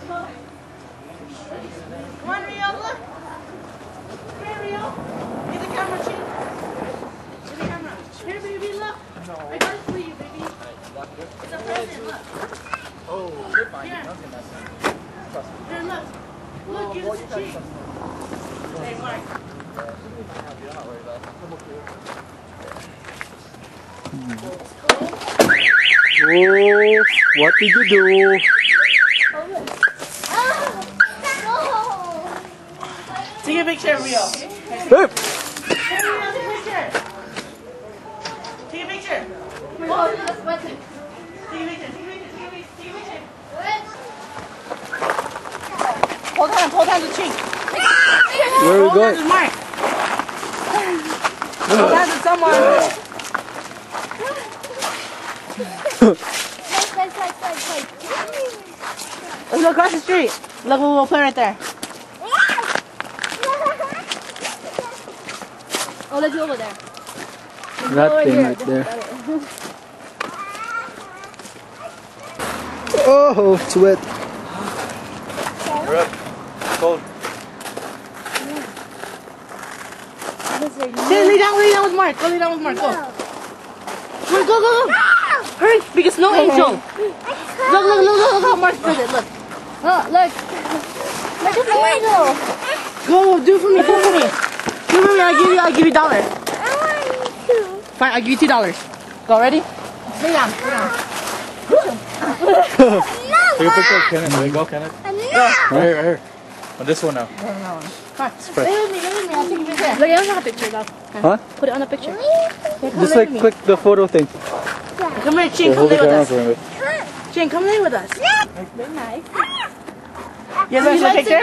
Come on, Rio, look. Come here, Rio. Get the camera, Chief. Get the camera. Here, baby, look. I got it for you, baby. It's a present, look. Oh, you're fine. Here. Nothing, Here, look. Look, give it to Chief. Hey, Mark. You're not worried about it. Oh, what did you do? Take a picture, Rio. Hey. Hey, Rio, take a picture. Take a picture. Oh, take a picture. Take a picture. Take a picture. Hold hands with Chink. Where are we Hold hands going? with Mark. Hold hands with someone. Let's go across the street. Look, we'll play right there. Oh, let's go over there. That thing right there. Oh, it's wet. You're up. Cold. Hey, lay down with Mark. Go lay down with Mark. Go. Go. Hurry, big snow angel. Look how Mark does it. Look. Oh, look. Look at the angel. Go, do it for me. Do it for me. I'll give you $1. Fine, I'll give you $2. Go, ready? Lay down. Take a picture of Kenneth. There you go, Kenneth. Right here. On this one now. Fine. Lay with me. I'll take a picture. Look, I don't have a picture, though. Huh? Put it on a picture. Just like click the photo thing. Come here, Ching. Come Hold the lay with camera us. for me. Ching, come lay with us. Very nice. You want a picture?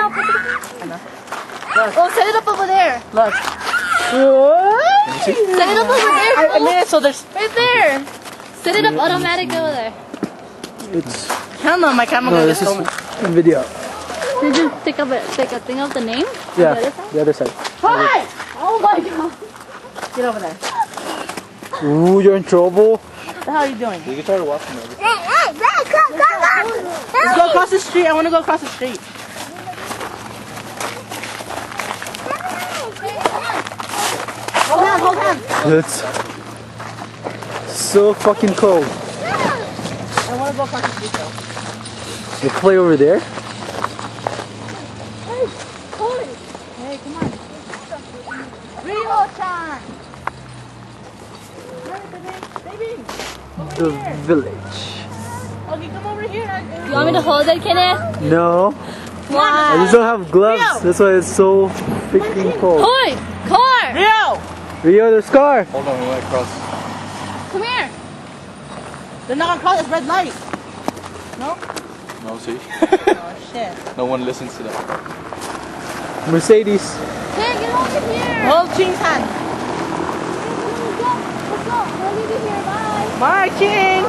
Oh, set it up over there. Look. Set it up over there. I made it so there's... Right there. Set it up automatic over there. It's Camera, my camera no, gonna this get is stolen. video. Did you take a thing of the name? Yeah, The other side? the other side. Hi! Oh my god. Get over there. Ooh, you're in trouble. What the hell are you doing? You can try to walk from there. Let's go across the street. I want to go across the street. Hold hands. It's so fucking cold. I want to go across the street though. You play over there? Hey, come on. Rio time. Baby. The village. Okay, come over here. You want me to hold it, Kenneth? No, I just don't have gloves. That's why it's so freaking cold. Oi! Car! Rio. Rio, there's Scar. Hold on, we might cross. Come here. They're not gonna cross this red light. No? No, see? Oh shit. No one listens to that. Mercedes. Hey, get over here. Hold Ching's hand. Let's go. We'll leave you here. Bye. Bye, Ching.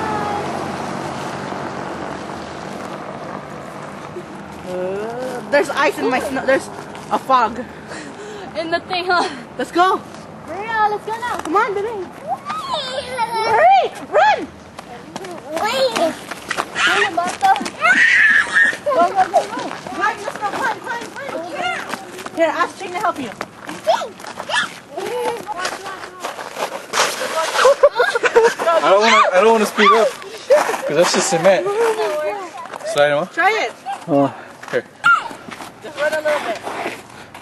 There's ice in my snow. There's a fog. In the thing, huh? Let's go. Maria, let's go now. Come on, baby. Hurry! Run! Go. Climb the snow. Climb. Here, ask Ching to help you. I don't want to speed up. Because that's just cement. Slide him up. Try it. Oh, Here. Just run a little bit.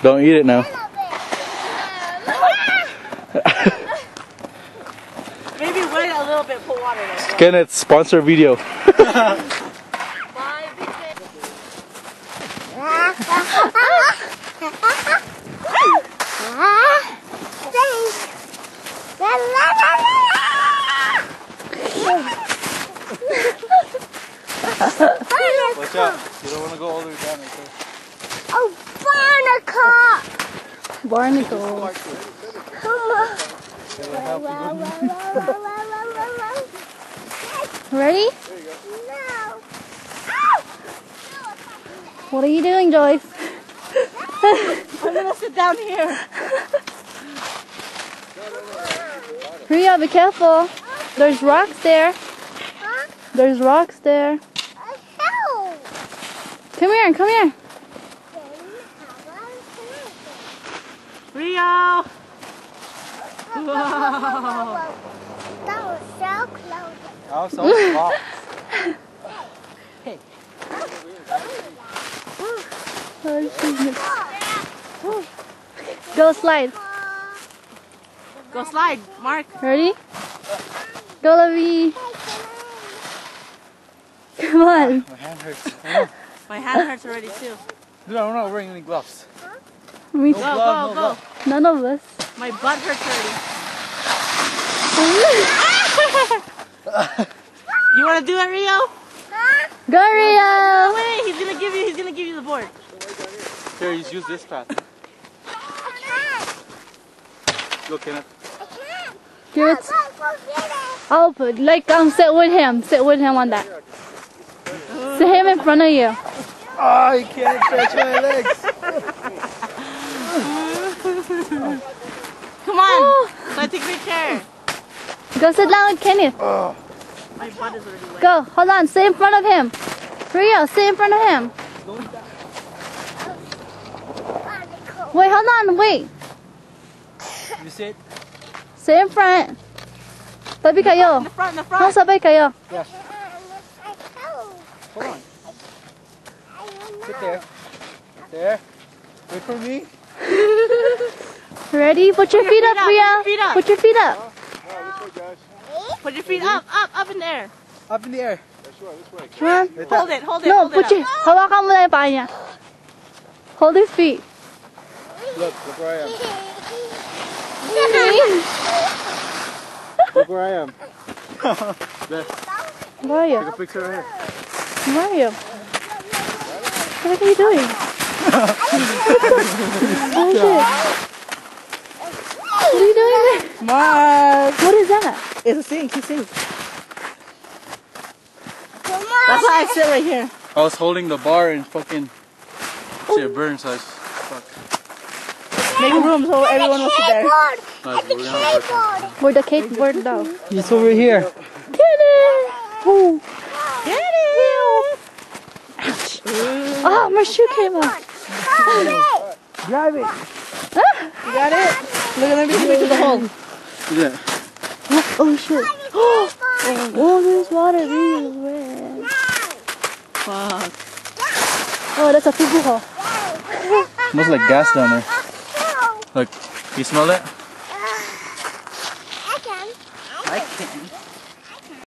Don't eat it now. Maybe wait a little bit. Put water in it. Kenneth, sponsor video. Bye, bitch. Watch out. You don't want to go all the way down right there. Oh, barnacle! Barnacle. Come on. Ready? No. What are you doing, Joyce? I'm gonna sit down here. Ria, be careful. There's rocks there. Huh? There's rocks there. Help! Come here, come here. Rio! Whoa! That was so close. Oh, so wow. Go slide. Go slide, Mark. Ready? Go, Lovey. Come on. My hand hurts. My hand hurts already too. Dude, I'm not wearing any gloves. Me Go, too. go, go. None of us. My butt hurts already. You want to do it, Rio? Go, Rio. Wait, he's gonna give you the board. Here, use this path. Go, Kenneth. Here it's, I'll put, sit with him. Sit with him on that. Sit him in front of you. Oh, you can't stretch my legs. Come on. So I take your chair. Go sit down with Kenneth. Oh. My butt is already wet. Go, hold on, sit in front of him. Rio, sit in front of him. Wait, hold on, wait. You sit? Sit in front. Tabi kayo. In the front, in the No, front. sabay kayo. Hold on. Sit there. There. Wait for me. Ready? Put your feet up, Ria. Feet up. Put your feet up. Put your feet up in the air. Up in the air. Come on. Hold it, hold it, No, hold it put your, hawakan mo na yung paa niya. Hold his feet. Look where I am. Look where I am. There. Mario, Take a picture right here. Mario. What are you doing? Oh shit. What are you doing there? Mark. What is that? It's a sink, he sinks. That's why I sit right here. I was holding the bar and fucking shit burns. So fuck. Make room so everyone will sit there. Nice, we're gonna work. Where the cake board though? It's over here. Get it! Oh, Get it! oh, my shoe came off. Grab it. You got it? Look at me to the hole. Yeah. Oh shit. Oh, there's water. This is red. Fuck. Oh, that's a fugu hole. Smells like gas down there. Look, you smell it? I can. I can.